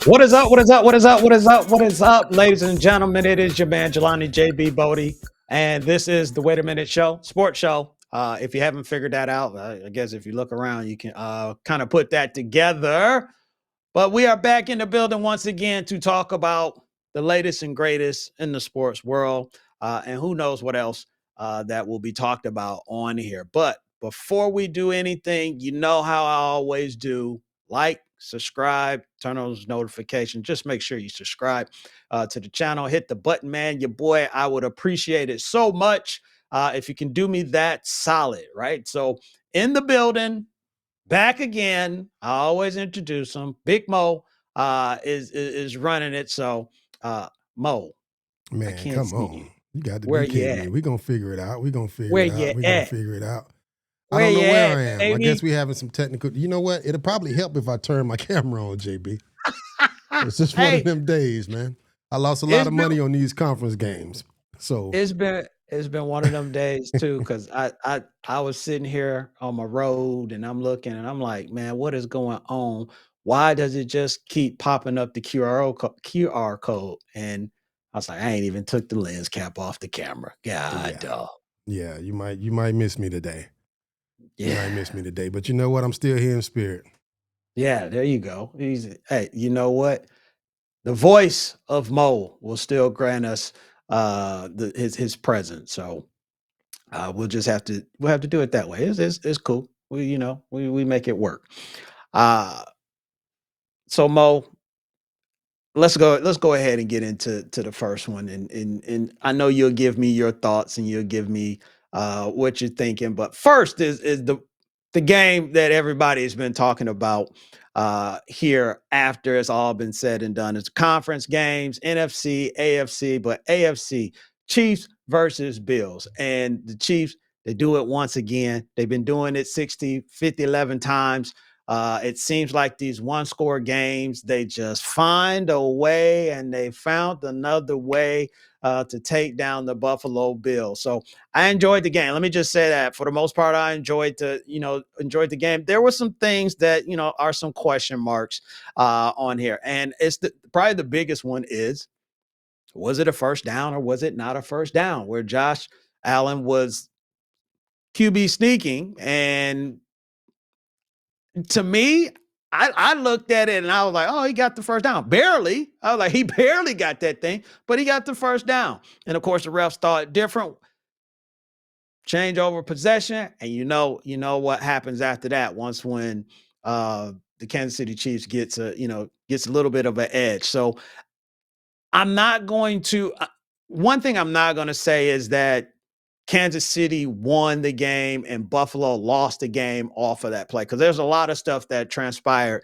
What is up? What is up? What is up? What is up? What is up, ladies and gentlemen? It is your man Jelani JB Bodie, and this is the Wait a Minute Show, sports show. If you haven't figured that out, I guess if you look around, you can kind of put that together. But we are back in the building once again to talk about the latest and greatest in the sports world, and who knows what else that will be talked about on here. But before we do anything, you know how I always do: like, subscribe, turn on those notifications. Just make sure you subscribe to the channel. Hit the button, man. Your boy, I would appreciate it so much if you can do me that solid, right? So, in the building, back again. I always introduce him. Big Mo is running it. So, Mo, I Man, can't come see on. you. You got to Where be you kidding at? me. We're going to figure it out. We're going to figure Where it you out. We're going to at? figure it out. I Where don't know you where at, I am. I guess baby? we're having some technical. You know what? It'll probably help if I turn my camera on, JB. It's just one of Hey, them days, man. I lost a lot it's of been money on these conference games. So, it's been one of them days too, because I was sitting here on my road and I'm looking and I'm like, man, what is going on? Why does it just keep popping up the QR code? And I was like, I ain't even took the lens cap off the camera. God, yeah. Yeah, you might miss me today. You yeah, might miss me today. But you know what? I'm still here in spirit. yeah. There you go. Hey, you know what? The voice of Mo will still grant us his presence. So we'll have to do it that way. It's cool. We make it work. Uh so Mo, let's go ahead and get into the first one, and I know you'll give me your thoughts and you'll give me what you're thinking, but first is the game that everybody's been talking about here after it's all been said and done. It's conference games, NFC, AFC, but AFC, Chiefs versus Bills. And the Chiefs, they do it once again. They've been doing it 60, 50, 11 times. It seems like these one score games, they just find a way, and they found another way to take down the Buffalo Bills. So I enjoyed the game. Let me just say that for the most part, I enjoyed the game. There were some things that, are some question marks on here. And probably the biggest one is, was it a first down or was it not a first down, where Josh Allen was QB sneaking? And to me, I looked at it and I was like, oh, he got the first down. Barely. I was like, he barely got that thing, but he got the first down. And of course, the refs thought different. Change over possession, and you know what happens after that. Once when the Kansas City Chiefs gets a little bit of an edge. So I'm not going to. One thing I'm not going to say is that Kansas City won the game and Buffalo lost the game off of that play, because there's a lot of stuff that transpired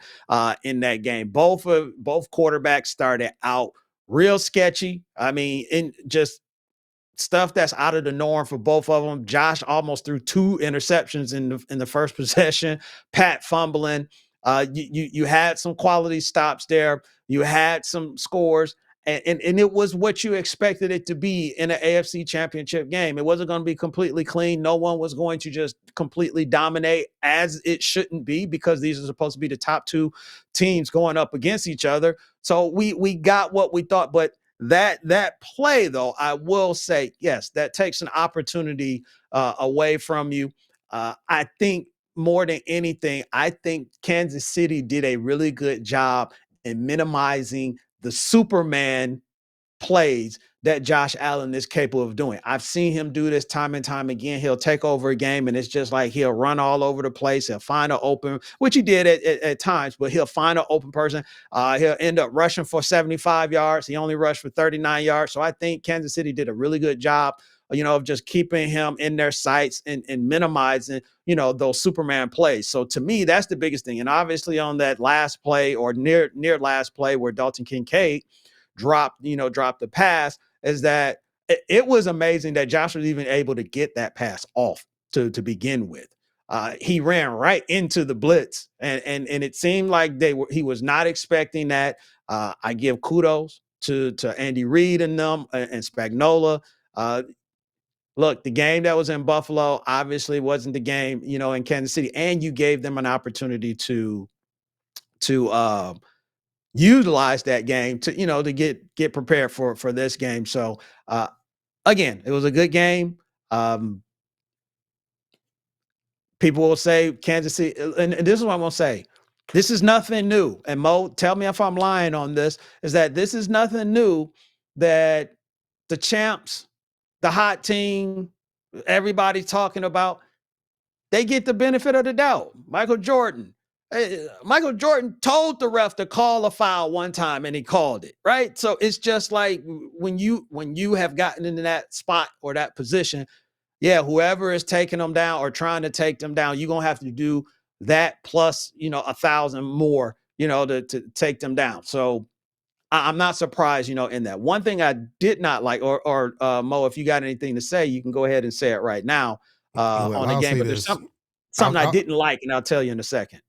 in that game. Both quarterbacks started out real sketchy. I mean, in just stuff that's out of the norm for both of them. Josh almost threw two interceptions in the first possession. Pat fumbling. You had some quality stops there. You had some scores, and it was what you expected it to be in an AFC Championship game. It wasn't going to be completely clean. No one was going to just completely dominate, as it shouldn't be, because these are supposed to be the top two teams going up against each other. So we got what we thought, but that play, though, I will say, yes, that takes an opportunity away from you. I think more than anything, I think Kansas City did a really good job in minimizing the Superman plays that Josh Allen is capable of doing. I've seen him do this time and time again. He'll take over a game, and it's just like he'll run all over the place. He'll find an open, which he did at times, but he'll find an open person. He'll end up rushing for 75 yards. He only rushed for 39 yards. So I think Kansas City did a really good job, of just keeping him in their sights and minimizing, those Superman plays. So to me, that's the biggest thing. And obviously on that last play, or near last play, where Dalton Kincaid dropped the pass, is that it was amazing that Josh was even able to get that pass off to begin with. He ran right into the blitz, and it seemed like he was not expecting that. I give kudos to Andy Reid and them and Spagnola. Look, the game that was in Buffalo obviously wasn't the game, in Kansas City, and you gave them an opportunity to utilize that game to to get prepared for this game. So again, it was a good game. Um, People will say Kansas City, and this is what I'm gonna say. This is nothing new. And Mo, tell me if I'm lying on this. Is that this is nothing new that the champs, the hot team, everybody talking about, they get the benefit of the doubt. Michael Jordan. Michael Jordan told the ref to call a foul one time and he called it, right? So it's just like when you have gotten into that spot or that position, yeah, whoever is taking them down or trying to take them down, you're gonna have to do that plus, 1,000 more, to take them down. So I'm not surprised, in that. One thing I did not like, or Mo, if you got anything to say, you can go ahead and say it right now Well, on the I'll game. say But there's this. something I didn't like, and I'll tell you in a second.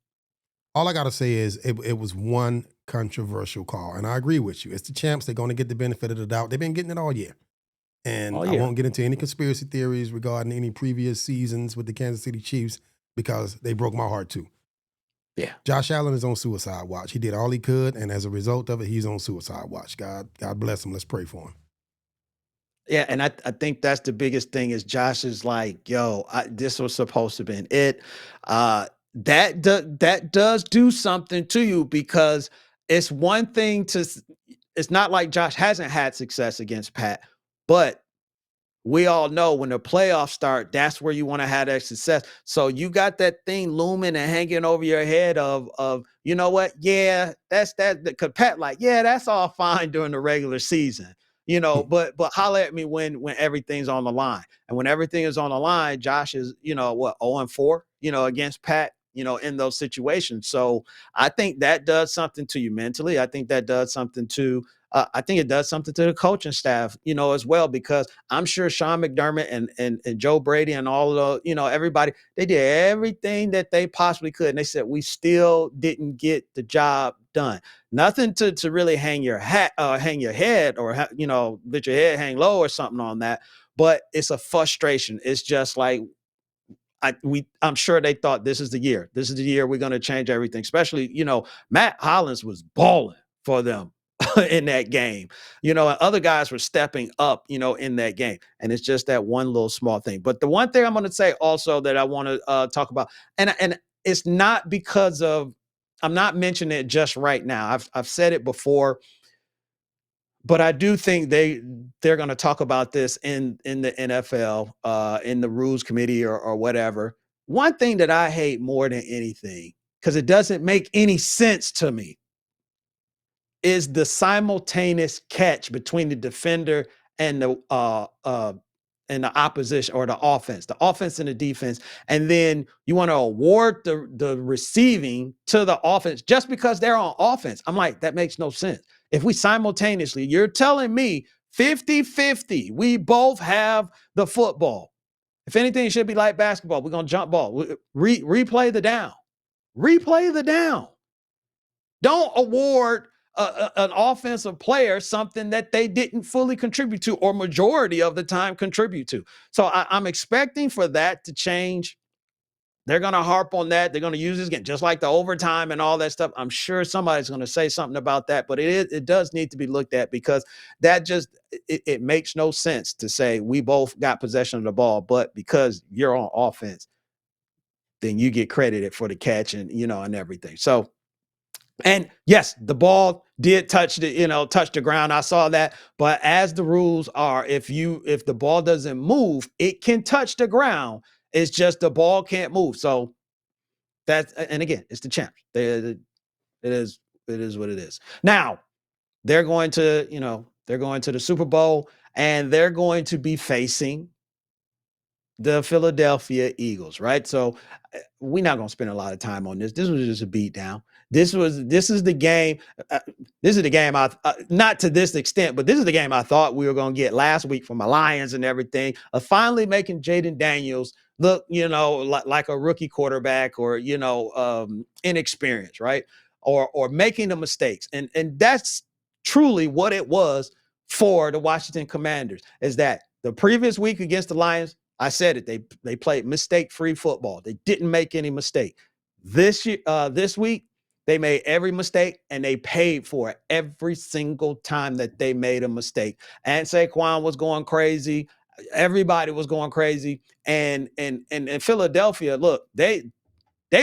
All I got to say is it was one controversial call. And I agree with you. It's the champs. They're going to get the benefit of the doubt. They've been getting it all year. And Oh I yeah, won't get into any conspiracy theories regarding any previous seasons with the Kansas City Chiefs because they broke my heart too. yeah. Josh Allen is on suicide watch. He did all he could, and as a result of it, he's on suicide watch. God bless him. Let's pray for him. Yeah, and I think that's the biggest thing is Josh is like, yo, this was supposed to have been it. That does do something to you because it's one thing it's not like Josh hasn't had success against Pat, but we all know when the playoffs start, that's where you want to have that success. So you got that thing looming and hanging over your head of you know what? Yeah, that's that. Because Pat, like, yeah, that's all fine during the regular season, but holler at me when everything's on the line. And when everything is on the line, Josh is what 0-4, against Pat, in those situations. So I think that does something to you mentally. I think that does something to I think it does something to the coaching staff, as well, because I'm sure Sean McDermott and Joe Brady and all of the, everybody, they did everything that they possibly could. And they said, we still didn't get the job done. Nothing to really hang your hang your head or, let your head hang low or something on that. But it's a frustration. It's just like, I'm sure they thought this is the year. This is the year we're going to change everything. Especially, Matt Hollins was balling for them in that game. And other guys were stepping up, in that game. And it's just that one little small thing. But the one thing I'm going to say also that I want to talk about, and it's not because of I'm not mentioning it just right now. I've said it before, but I do think they're going to talk about this in the NFL, in the rules committee or whatever. One thing that I hate more than anything, because it doesn't make any sense to me, is the simultaneous catch between the defender and the opposition or the offense and the defense, and then you want to award the receiving to the offense just because they're on offense. I'm like, that makes no sense. If we simultaneously, you're telling me 50-50, we both have the football. If anything, it should be like basketball. We're gonna jump ball. Replay the down. Replay the down. Don't award an offensive player something that they didn't fully contribute to or majority of the time contribute to. So I'm expecting for that to change. They're going to harp on that. They're going to use this again, just like the overtime and all that stuff. I'm sure somebody's going to say something about that, but it does need to be looked at because that just it makes no sense to say we both got possession of the ball, but because you're on offense, then you get credited for the catch and everything. So and yes, the ball did touch the ground. I saw that. But as the rules are, if the ball doesn't move, it can touch the ground. It's just the ball can't move. So and again, it's the champs. It is what it is. Now, they're going to the Super Bowl and they're going to be facing the Philadelphia Eagles, right? So we're not going to spend a lot of time on this. This was just a beat down. This is the game. This is the game not to this extent, but this is the game I thought we were going to get last week from the Lions and everything. Finally making Jaden Daniels look, like a rookie quarterback or inexperienced, right? Or making the mistakes, and that's truly what it was for the Washington Commanders. Is that the previous week against the Lions? I said it. They played mistake-free football. They didn't make any mistake. This week, They made every mistake and they paid for it every single time that they made a mistake. And Saquon was going crazy. Everybody was going crazy. And Philadelphia, look, they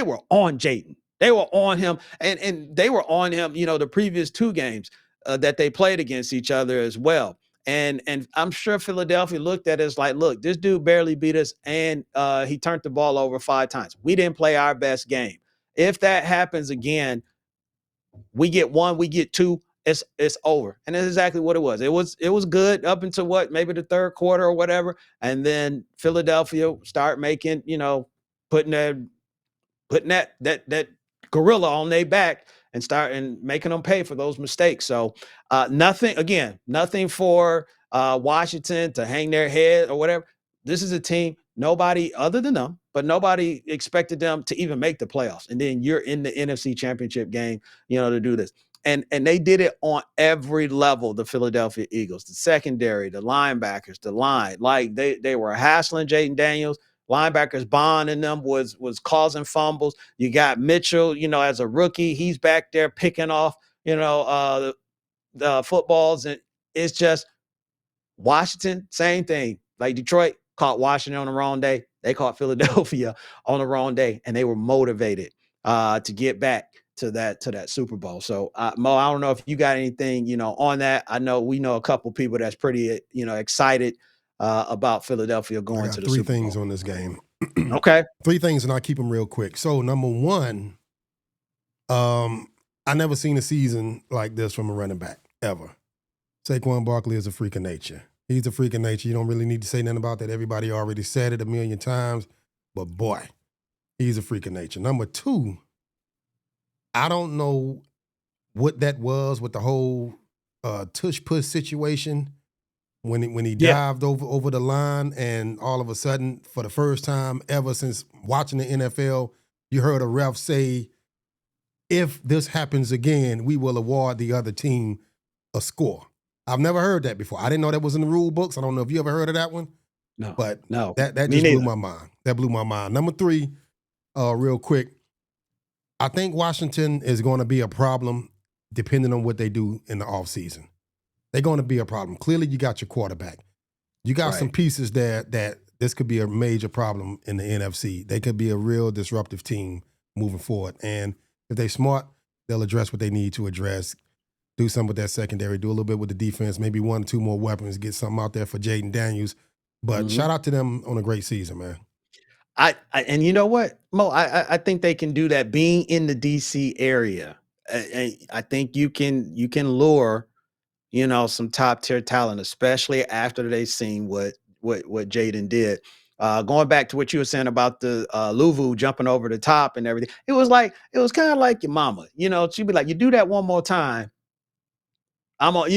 were on Jaden. They were on him, and they were on him. The previous two games that they played against each other as well. And I'm sure Philadelphia looked at it as like, look, this dude barely beat us, and he turned the ball over 5 times. We didn't play our best game. If that happens again, we get one, we get two, it's over. And that's exactly what it was. It was good up until what, maybe the third quarter or whatever, and then Philadelphia start making, putting their putting that gorilla on their back and start and making them pay for those mistakes. So nothing for Washington to hang their head or whatever. This is a team nobody other than them, but nobody expected them to even make the playoffs. And then you're in the NFC Championship game, to do this. And they did it on every level. The Philadelphia Eagles, the secondary, the linebackers, the line, like they were hassling Jaden Daniels. Linebackers Bond in them was causing fumbles. You got Mitchell, as a rookie, he's back there picking off, the footballs, and it's just Washington, same thing. Like Detroit caught Washington on the wrong day. They caught Philadelphia on the wrong day, and they were motivated to get back to that Super Bowl. So, Mo, I don't know if you got anything, on that. I know we know a couple people that's pretty, excited about Philadelphia I going to got the three Super things Bowl. on this game. Okay. Three things, and I'll keep them real quick. So, number one, I never seen a season like this from a running back ever. Saquon Barkley is a freak of nature. He's a freak of nature. You don't really need to say nothing about that. Everybody already said it a million times. But boy, he's a freak of nature. Number two, I don't know what that was with the whole tush push situation when he Yeah. dived over the line, and all of a sudden, for the first time ever since watching the NFL, you heard a ref say, "If this happens again, we will award the other team a score." I've never heard that before. I didn't know that was in the rule books. I don't know if you ever heard of that one, No. but No. that Me just blew neither. my mind. That blew my mind. Number three, real quick, I think Washington is going to be a problem depending on what they do in the offseason. They're going to be a problem. Clearly, you got your quarterback. You got some Right. pieces there that this could be a major problem in the NFC. They could be a real disruptive team moving forward. And if they're smart, they'll address what they need to address, do something with that secondary, do a little bit with the defense, maybe one or two more weapons, get something out there for Jaden Daniels. But Hmm. shout out to them on a great season, man. And you know what, Mo, I think they can do that. Being in the DC area, I think you can lure, some top tier talent, especially after they seen what Jaden did. Going back to what you were saying about the Luvu jumping over the top and everything, it was kind of like your mama. She'd be like, "You do that one more time, I'm on."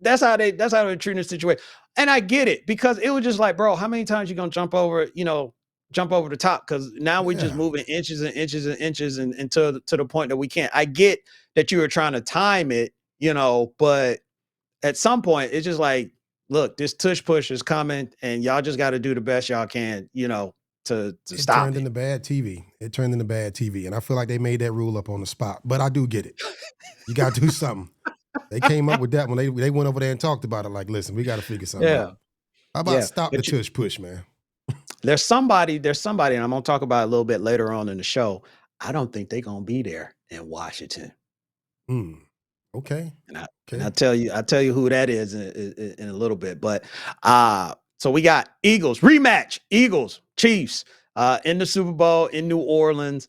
That's how they treat the situation. And I get it, because it was just like, bro, how many times you gonna jump over the top? Because now we're just Yeah. moving inches and inches and inches, and until to the point that we can't. I get that you were trying to time it, but at some point it's just like, look, this tush push is coming, and y'all just got to do the best y'all can, to It stop turned it. into bad TV. It turned into bad TV. And I feel like they made that rule up on the spot. But I do get it. You got to do something. They came up with that when they went over there and talked about it. Like, listen, we got to figure something out. Yeah, How about yeah. stop the But tush push, man? there's somebody, and I'm gonna talk about it a little bit later on in the show. I don't think they're gonna be there in Washington. Hmm. Okay. And Okay. I'll tell you who that is in a little bit. But so we got Eagles rematch, Eagles Chiefs in the Super Bowl in New Orleans.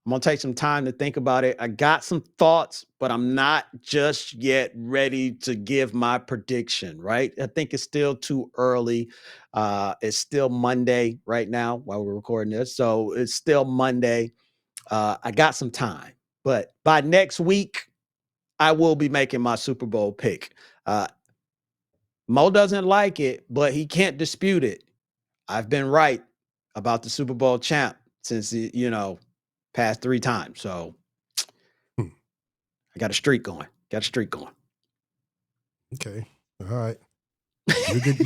I'm gonna take some time to think about it. I got some thoughts, but I'm not just yet ready to give my prediction. Right? I think it's still too early. It's still Monday right now while we're recording this, so it's still Monday. I got some time, but by next week, I will be making my Super Bowl pick. Uh, Mo doesn't like it, but he can't dispute it. I've been right about the Super Bowl champ since past 3 times. So Hmm. I got a streak going. Got a streak going. Okay. All right.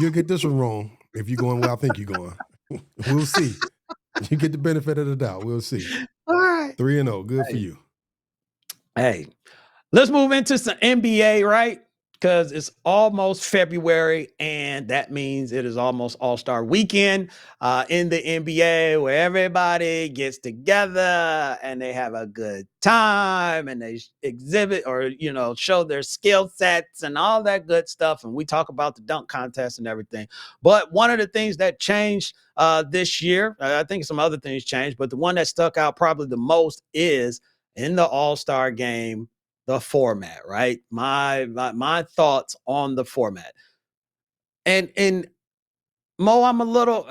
You'll get this one wrong if you're going where I think you're going. We'll see. You get the benefit of the doubt. We'll see. 3-0. Good for Hey, you. hey, let's move into some NBA, right? Because it's almost February, and that means it is almost All Star Weekend in the NBA, where everybody gets together and they have a good time and they exhibit or show their skill sets and all that good stuff. And we talk about the dunk contest and everything. But one of the things that changed this year, I think some other things changed, but the one that stuck out probably the most is in the All Star game the format, right? My thoughts on the format. And Mo, I'm a little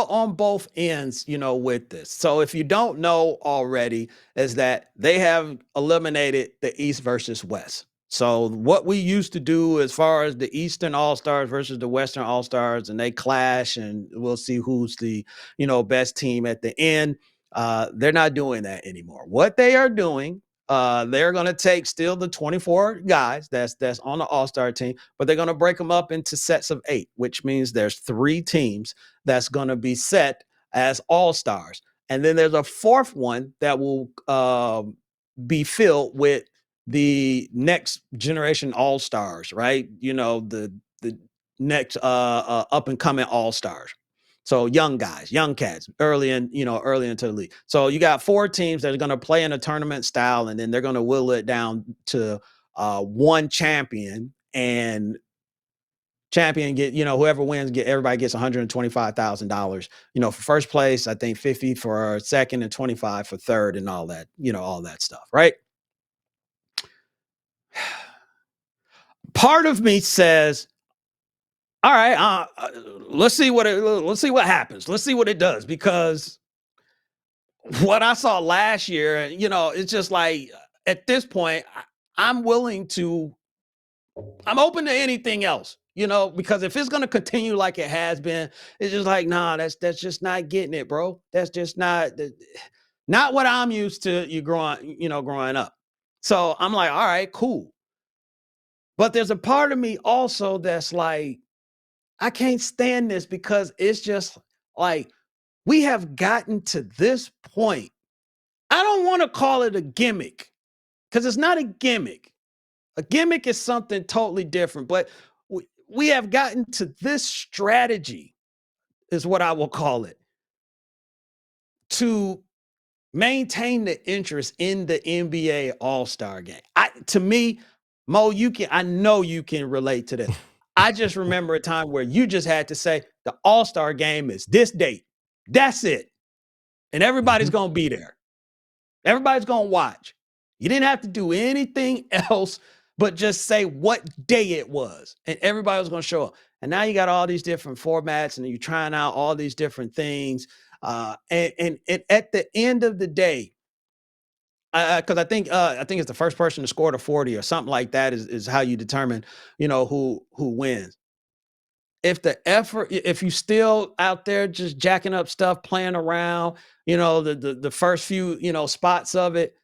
on both ends, with this. So if you don't know already, is that they have eliminated the East versus West. So what we used to do as far as the Eastern All Stars versus the Western All Stars, and they clash, and we'll see who's the best team at the end. They're not doing that anymore. What they are doing, they're going to take still the 24 guys that's on the All Star team, but they're going to break them up into sets of 8, which means there's 3 teams that's going to be set as all stars. And then there's a fourth one that will be filled with the next generation all stars, right? The next up and coming all stars. So young guys, young cats, early into the league. So you got 4 teams that are going to play in a tournament style, and then they're going to whittle it down to one champion, and champion get whoever wins get everybody gets $125,000 for first place. I think 50 for second and 25 for third, and all that stuff, right? Part of me says, all right, let's see what happens, let's see what it does, because what I saw last year, it's just like at this point i'm willing to I'm open to anything else, because if it's going to continue like it has been, it's just like, nah, that's just not getting it, bro. That's just not what I'm used to growing up. So I'm like, all right, cool. But there's a part of me also that's like, I can't stand this, because it's just like we have gotten to this point. I don't want to call it a gimmick, because it's not a gimmick. A gimmick is something totally different, but we have gotten to this strategy, is what I will call it, to maintain the interest in the NBA All-Star game. To me, Mo, I know you can relate to this. I just remember a time where you just had to say the All-Star game is this date. That's it. And everybody's Mhm. going to be there. Everybody's going to watch. You didn't have to do anything else but just say what day it was, and everybody was going to show up. And now you got all these different formats, and you're trying out all these different things. And at the end of the day, because I think it's the first person to score to 40 or something like that is how you determine who wins. If you still out there just jacking up stuff, playing around, the first few spots of it,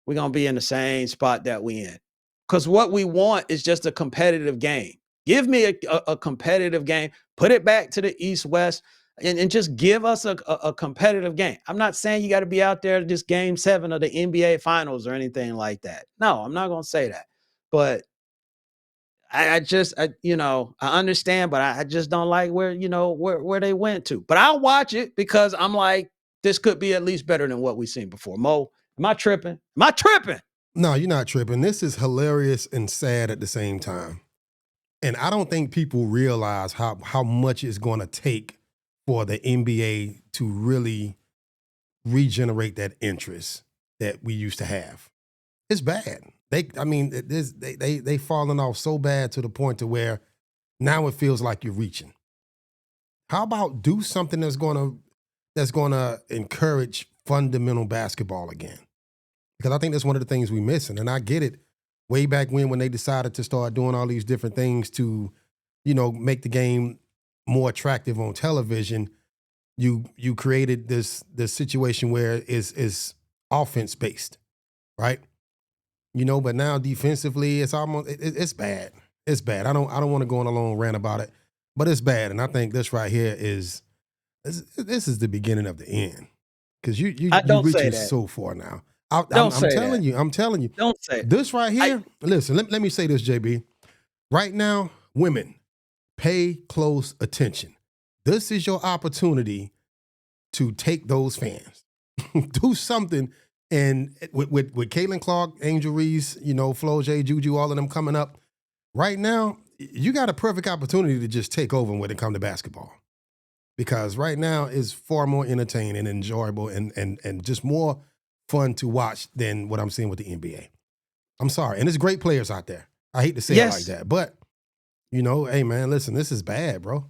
we're gonna be in the same spot that we in. Because what we want is just a competitive game. Give me a competitive game. Put it back to the East West, and just give us a competitive game. I'm not saying you got to be out there just game 7 of the NBA Finals or anything like that. No, I'm not gonna say that. But I understand, but I just don't like where they went to. But I'll watch it, because I'm like, this could be at least better than what we've seen before. Mo, am I tripping? Am I tripping? No, you're not tripping. This is hilarious and sad at the same time. And I don't think people realize how much it's going to take for the NBA to really regenerate that interest that we used to have. It's bad. I mean, they falling off so bad to the point to where now it feels like you're reaching. How about do something that's gonna encourage fundamental basketball again? Because I think that's one of the things we missing. And I get it. Way back when they decided to start doing all these different things to, make the game more attractive on television, you created this situation where it's offense based, right? But now defensively, it's almost it's bad. It's bad. I don't want to go on a long rant about it, but it's bad. And I think this right here is This is the beginning of the end because I you don't say reaching that. so far now. Don't I'm say telling that. you, I'm telling you. Don't say it. This right I here. Listen, let me say this, JB. Right now, women, pay close attention. This is your opportunity to take those fans, do something. And with Caitlin Clark, Angel Reese, Flo J, Juju, all of them coming up right now, you got a perfect opportunity to just take over when it comes to basketball. Because right now is far more entertaining and enjoyable and just more fun to watch than what I'm seeing with the NBA. I'm sorry. And there's great players out there. I hate to say it like yes, that, but hey man, listen, this is bad, bro.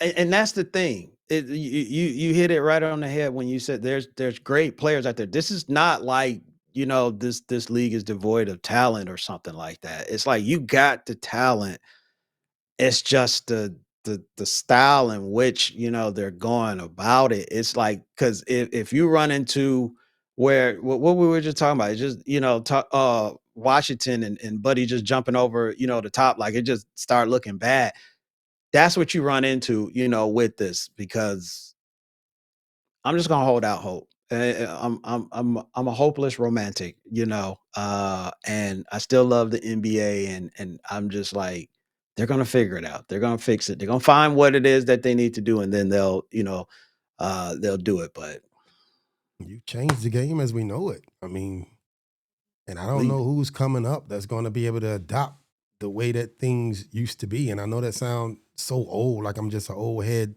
and that's the thing. You hit it right on the head when you said there's great players out there. This is not like this league is devoid of talent or something like that. It's like you got the talent. It's just the style in which they're going about it. It's like because if you run into where what we were just talking about, it's just Washington and Buddy just jumping over the top, like it just start looking bad. That's what you run into, with this because I'm just gonna hold out hope. I'm a hopeless romantic, and I still love the NBA, and I'm just like they're gonna figure it out. They're gonna fix it. They're gonna find what it is that they need to do, and then they'll do it. But You changed the game as we know it. I mean, and I don't we know who's coming up that's going to be able to adopt the way that things used to be. And I know that sounds so old, like I'm just an old head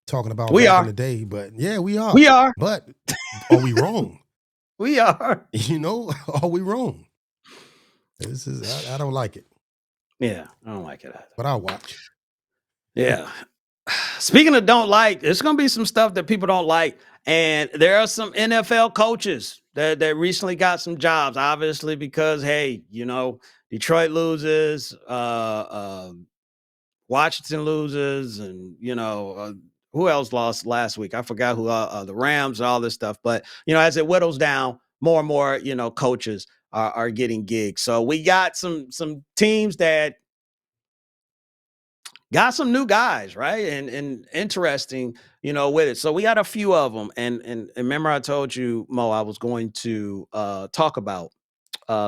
talking about we back in are, the day. But yeah, we are. we are, But are we wrong? we are. Are we wrong? This is I don't like it, Yeah, I don't like it either. but I'll watch. Yeah. Speaking of don't like, there's gonna be some stuff that people don't like, and there are some NFL coaches that recently got some jobs, obviously because hey, Detroit loses, Washington loses, and who else lost last week? I forgot who. The Rams and all this stuff. But as it whittles down, more and more coaches are getting gigs. So we got some teams that got some new guys, right? And interesting, with it. So we got a few of them. And remember I told you, Mo, I was going to talk about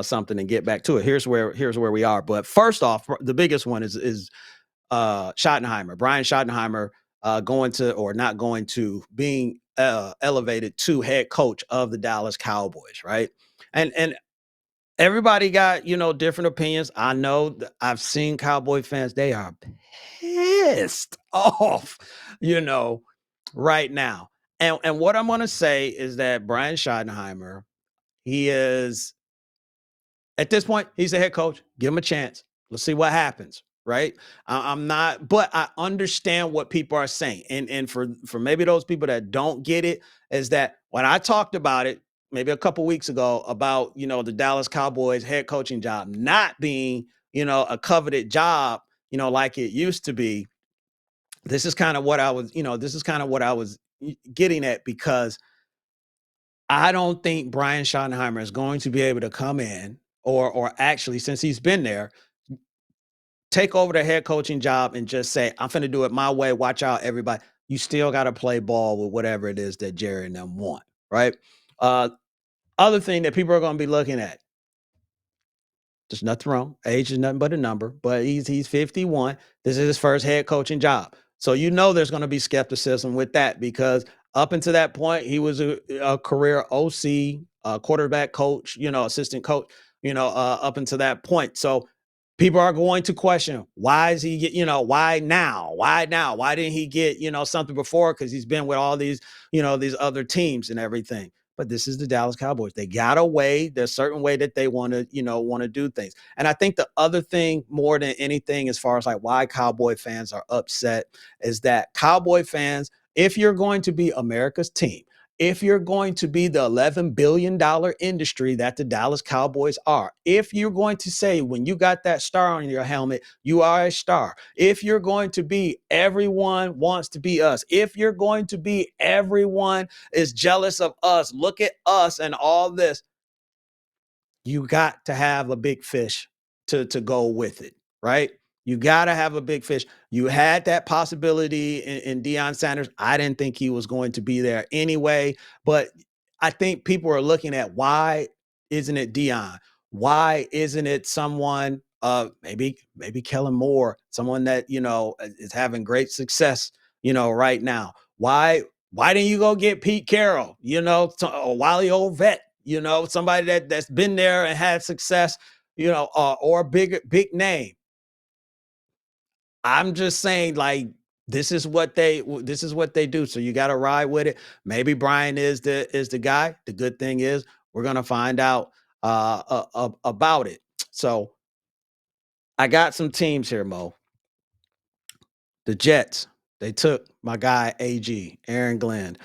something and get back to it. Here's where we are. But first off, the biggest one is Schottenheimer, Brian Schottenheimer, going to or not going to being elevated to head coach of the Dallas Cowboys, right? And everybody got different opinions. I know I've seen Cowboy fans; they are pissed off, you know, right now. And what I'm going to say is that Brian Schottenheimer, he is at this point, he's the head coach. Give him a chance. Let's see what happens. Right. I'm not, but I understand what people are saying. And for maybe those people that don't get it, is that when I talked about it maybe a couple weeks ago about the Dallas Cowboys head coaching job not being a coveted job like it used to be. This is kind of what I was this is kind of what I was getting at because I don't think Brian Schottenheimer is going to be able to come in or actually since he's been there, take over the head coaching job and just say, I'm finna do it my way. Watch out, everybody. You still got to play ball with whatever it is that Jerry and them want, right? Uh, Other thing that people are going to be looking at, there's nothing wrong. Age is nothing but a number, but he's 51. This is his first head coaching job. So there's going to be skepticism with that because up until that point, he was a career OC, quarterback coach, assistant coach, up until that point. So people are going to question why is he get, why now? Why now? Why didn't he get, something before? Because he's been with all these, these other teams and everything. But this is the Dallas Cowboys. They got a way. There's a certain way that they want to, want to do things. And I think the other thing, more than anything, as far as like why Cowboy fans are upset, is that Cowboy fans, if you're going to be America's team, if you're going to be the $11 billion industry that the Dallas Cowboys are, if you're going to say when you got that star on your helmet, you are a star, if you're going to be everyone wants to be us, if you're going to be everyone is jealous of us, look at us and all this, you got to have a big fish to go with it, right? You got to have a big fish. You had that possibility in Deion Sanders. I didn't think he was going to be there anyway, but I think people are looking at why isn't it Deion? Why isn't it someone maybe Kellen Moore, someone that is having great success, right now? Why didn't you go get Pete Carroll, a wily old vet, somebody that's been there and had success, or a big name? I'm just saying, like, this is what they do. So you got to ride with it. Maybe Brian is the guy. The good thing is we're gonna find out about it. So I got some teams here, Mo. The Jets. They took my guy AG, Aaron Glenn.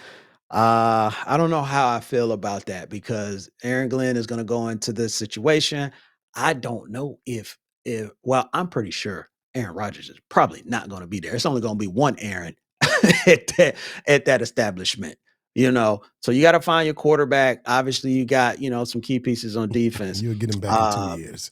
I don't know how I feel about that because Aaron Glenn is going to go into this situation. I don't know if well, I'm pretty sure Aaron Rodgers is probably not going to be there. It's only going to be one Aaron at that establishment. So you got to find your quarterback. Obviously, you got some key pieces on defense. You'll get him back in 2 Uh, years.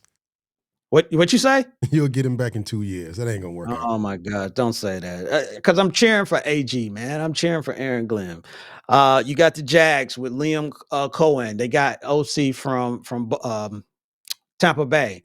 what you say? You'll get him back in 2 years. That ain't gonna work out. Oh my God, don't say that. Because I'm cheering for AG, man. I'm cheering for Aaron Glenn. You got the Jags with Liam Cohen. They got OC from Tampa Bay.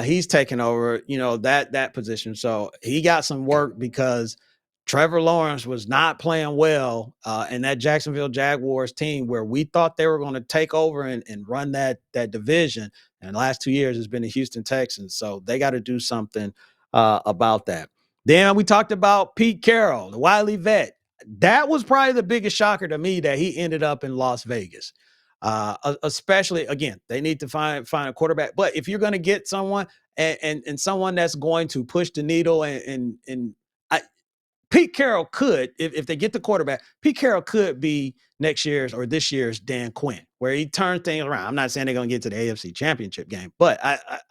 He's taking over, that position. So he got some work because Trevor Lawrence was not playing well in that Jacksonville Jaguars team where we thought they were going to take over and run that division. And the last 2 years has been the Houston Texans. So they got to do something about that. Then we talked about Pete Carroll, the wily vet. That was probably the biggest shocker to me that he ended up in Las Vegas. Especially again, they need to find a quarterback. But if you're going to get someone and someone that's going to push the needle and Pete Carroll could, if they get the quarterback, Pete Carroll could be next year's or this year's Dan Quinn, where he turned things around. I'm not saying they're going to get to the AFC Championship game, but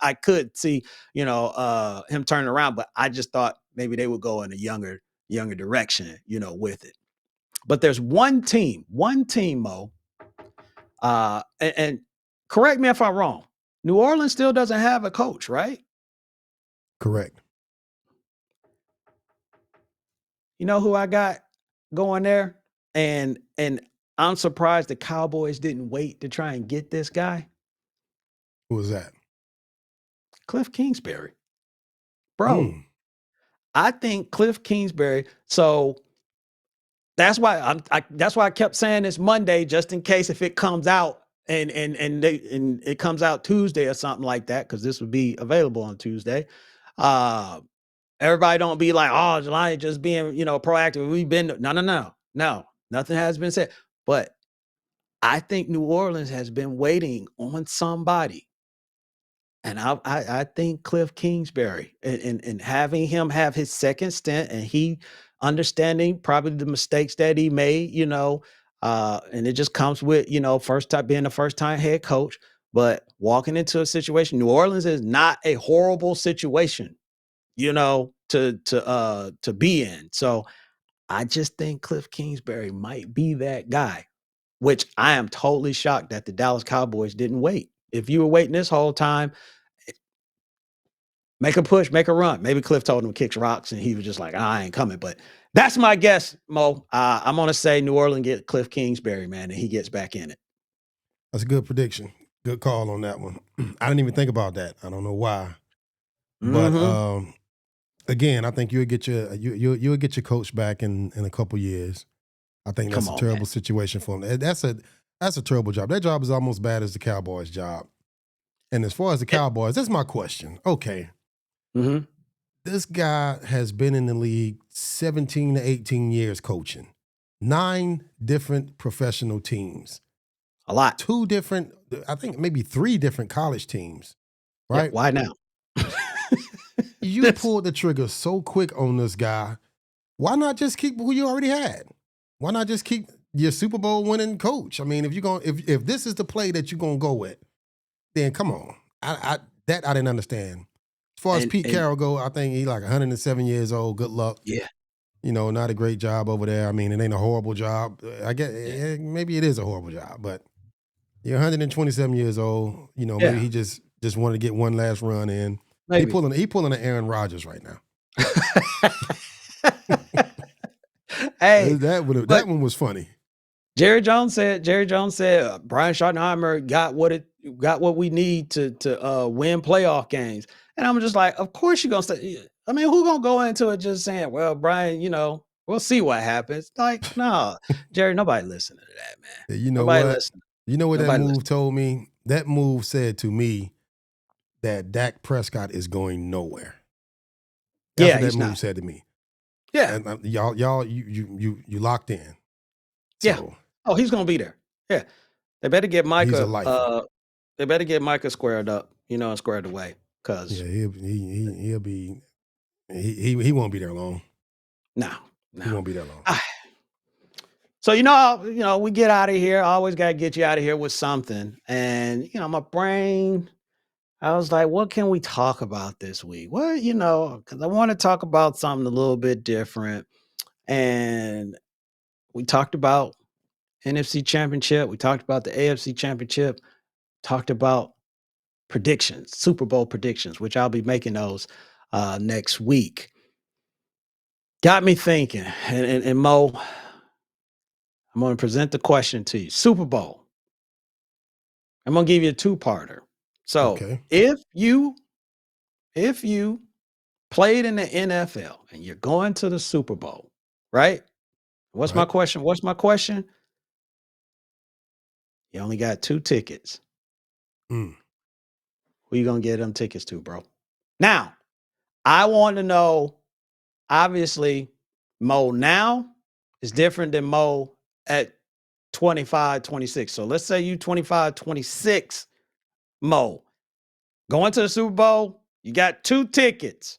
I could see him turning around. But I just thought maybe they would go in a younger direction, with it. But there's one team, Mo, and correct me if I'm wrong. New Orleans still doesn't have a coach, right? Correct. You know who I got going there? And I'm surprised the Cowboys didn't wait to try and get this guy. Who was that? Cliff Kingsbury. Bro, Mm, I think Cliff Kingsbury, so that's why I kept saying this Monday, just in case if it comes out and it comes out Tuesday or something like that, because this would be available on Tuesday. Uh Everybody don't be like, oh, Jelani just being, proactive. We've been no, nothing has been said. But I think New Orleans has been waiting on somebody. And I think Cliff Kingsbury and having him have his second stint and he understanding probably the mistakes that he made, and it just comes with, first time being the first time head coach, but walking into a situation. New Orleans is not a horrible situation, to be in. So I just think Cliff Kingsbury might be that guy, which I am totally shocked that the Dallas Cowboys didn't wait. If you were waiting this whole time, make a push, make a run. Maybe Cliff told him to kick rocks and he was just like, I ain't coming. But that's my guess, Mo. I'm going to say New Orleans get Cliff Kingsbury, man, and he gets back in it. that's a good prediction. Good call on that one. I didn't even think about that. I don't know why, but Mm-hmm. again, I think you'll get your coach back in a couple years. I think Come that's a on, man. terrible situation for him. That's a terrible job. That job is almost bad as the Cowboys' job. And as far as the Cowboys, that's my question. Okay, Mm-hmm. this guy has been in the league 17 to 18 years coaching, 9 different professional teams, A lot. 2 different, I think maybe 3 different college teams, Yeah. right? Why now? You This pulled the trigger so quick on this guy. Why not just keep who you already had? Why not just keep your Super Bowl winning coach? I mean, if this is the play that you're gonna go with, then come on. I didn't understand. As far as Pete and Carroll go, I think he's like 107 years old. Good luck. yeah, Not a great job over there. I mean, it ain't a horrible job. I guess yeah, maybe it is a horrible job, but you're 127 years old. Maybe yeah. he just wanted to get one last run in. Maybe. He pulling an Aaron Rodgers right now. Hey, That but one was funny. Jerry Jones said Brian Schottenheimer got what we need to win playoff games. And I'm just like, of course you're gonna say. I mean, who gonna go into it just saying, well, Brian, we'll see what happens. Like, no, Jerry, nobody listen to that, man. You know Nobody what? listen. You know what that Nobody move listen. told me? That move said to me that Dak Prescott is going nowhere. That's Yeah, what that he's move not. said to me. Yeah, And y'all, you locked in. yeah. So Oh, he's gonna be there. Yeah. They better get he's a Micah. lifer. They better get Micah squared up, and squared away. Cause Yeah, he'll be he won't be there long. no, He no. won't be there long. Ah, so we get out of here. I always gotta get you out of here with something. And my brain, I was like, what can we talk about this week? Well, because I want to talk about something a little bit different. And we talked about NFC Championship. We talked about the AFC Championship. Talked about predictions, Super Bowl predictions, which I'll be making those next week. Got me thinking. And Mo, I'm going to present the question to you. Super Bowl. I'm going to give you a two-parter. So Okay. if you played in the NFL and you're going to the Super Bowl, right? What's my Right. question? What's my question? You only got 2 tickets. Mm. Who you going to get them tickets to, bro? Now, I want to know, obviously, Mo now is different than Mo at 25, 26. So let's say you 25, 26, Mo. Going to the Super Bowl, you got 2 tickets.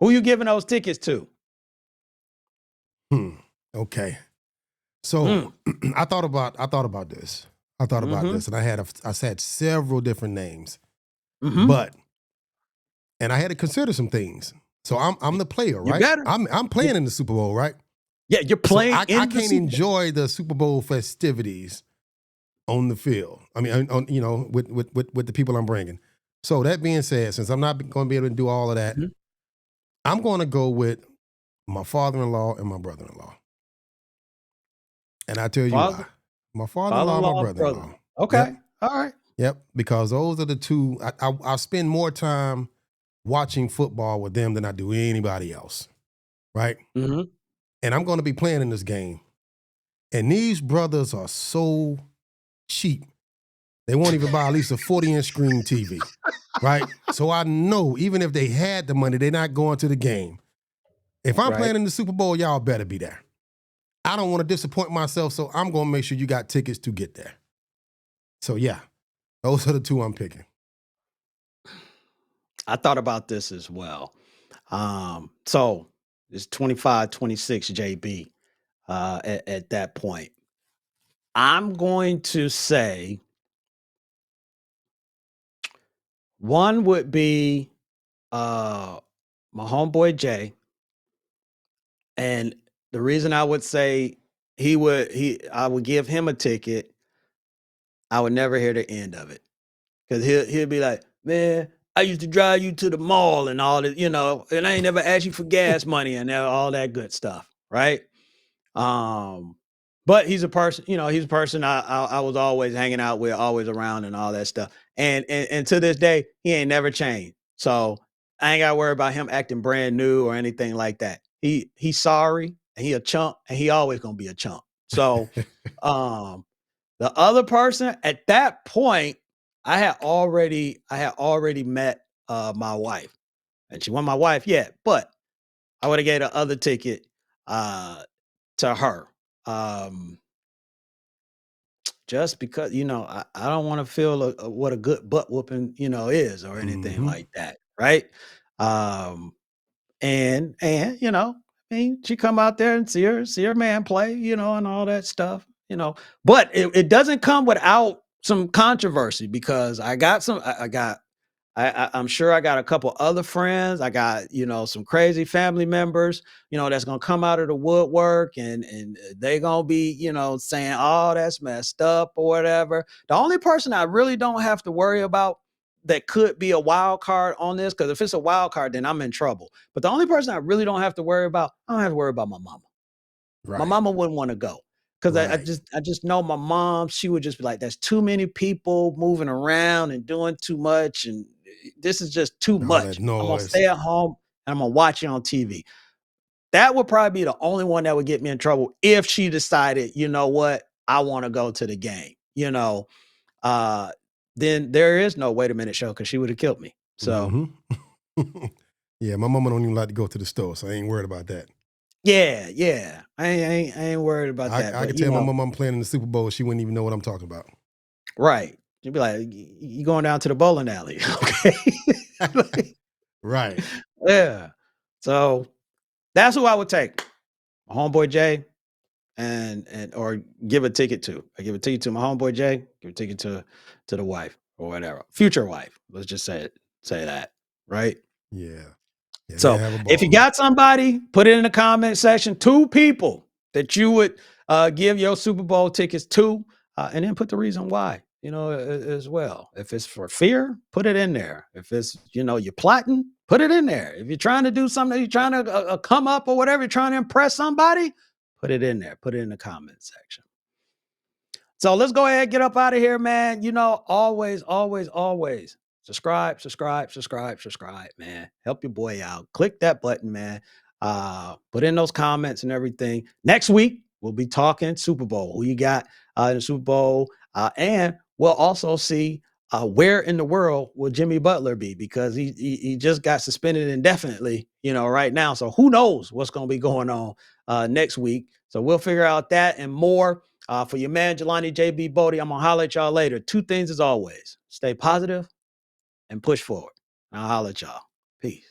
Who you giving those tickets to? Hmm. Okay. So Mm. I thought about this. I thought about Mm-hmm. this, and I said several different names, Mm-hmm. but and I had to consider some things. So I'm the player, You right? better. I'm Yeah, playing in the Super Bowl, right? yeah, you're So playing I in the can't Super Bowl. enjoy the Super Bowl festivities on the field. I mean, with the people I'm bringing. So that being said, since I'm not going to be able to do all of that, Mhm. I'm going to go with my father-in-law and my brother-in-law. And I tell you why. Father, My father-in-law, my father-in-law, brother-in-law. brother-in-law. Okay. Yep. All right. Yep. Because those are the two. I spend more time watching football with them than I do anybody else. Right. Mm-hmm. And I'm going to be playing in this game. And these brothers are so cheap. They won't even buy at least a 40-inch screen TV. Right. So I know even if they had the money, they're not going to the game. If I'm Right. playing in the Super Bowl, y'all better be there. I don't want to disappoint myself, so I'm going to make sure you got tickets to get there. So yeah, those are the two I'm picking. I thought about this as well. So it's 25, 26 JB at that point. I'm going to say one would be uh my homeboy Jay. And the reason I would say I would give him a ticket, I would never hear the end of it. Cause he'll be like, man, I used to drive you to the mall and all that, and I ain't never asked you for gas money and all that good stuff, right? Um, but he's a person I was always hanging out with, always around and all that stuff. And to this day, he ain't never changed. So I ain't gotta worry about him acting brand new or anything like that. He's sorry and he a chump and he always gonna be a chump. So um the other person at that point, I had already met my wife. And she wasn't my wife yet, but I would have gave the other ticket uh to her. Um, just because, I don't want to feel what a good butt whooping, is or anything Mm-hmm. like that. Right. Um, and, I mean, she come out there and see her man play, and all that stuff. But it doesn't come without some controversy because I'm sure I got a couple other friends. I got, some crazy family members, that's gonna come out of the woodwork and they gonna be, saying, oh, that's messed up or whatever. The only person I really don't have to worry about that could be a wild card on this, because if it's a wild card, then I'm in trouble. But the only person I really don't have to worry about, I don't have to worry about my mama. My Right. mama wouldn't want to go, because Right. I just know my mom. She would just be like, "There's too many people moving around and doing too much, and this is just too All that much. I'm gonna noise. stay at home and I'm gonna watch it on TV." That would probably be the only one that would get me in trouble if she decided, you know what, I want to go to the game. Uh, then there is no wait a minute show, because she would have killed me. So Hmm. Yeah, my mama don't even like to go to the store, so I ain't worried about that. yeah, yeah, I ain't worried about I that. I But could tell my mom I'm playing in the Super Bowl, she wouldn't even know what I'm talking about. right. You'd be like, You going down to the bowling alley." Okay. Like, Right. yeah. So that's who I would take. My homeboy Jay, and or give a ticket to. I give a ticket to my homeboy Jay, give a ticket to the wife or whatever. Future wife. Let's just say that. Right. Yeah. Yeah, they'll So have a if you ball. got somebody, put it in the comment section. 2 people that you would give your Super Bowl tickets to, and then put the reason why. As well. If it's for fear, put it in there. If it's you're plotting, put it in there. If you're trying to do something, you're trying to come up or whatever, you're trying to impress somebody, put it in there. Put it in the comment section. So let's go ahead and get up out of here, man. Always, always, always subscribe, subscribe, subscribe, subscribe, man. Help your boy out. Click that button, man. Put in those comments and everything. Next week, we'll be talking Super Bowl. Who you got in the Super Bowl? And we'll also see where in the world will Jimmy Butler be, because he just got suspended indefinitely, right now. So who knows what's going to be going on next week. So we'll figure out that and more. For your man, Jelani JB Bodie, I'm going to holler at y'all later. 2 things as always: stay positive and push forward. I'll holler at y'all. Peace.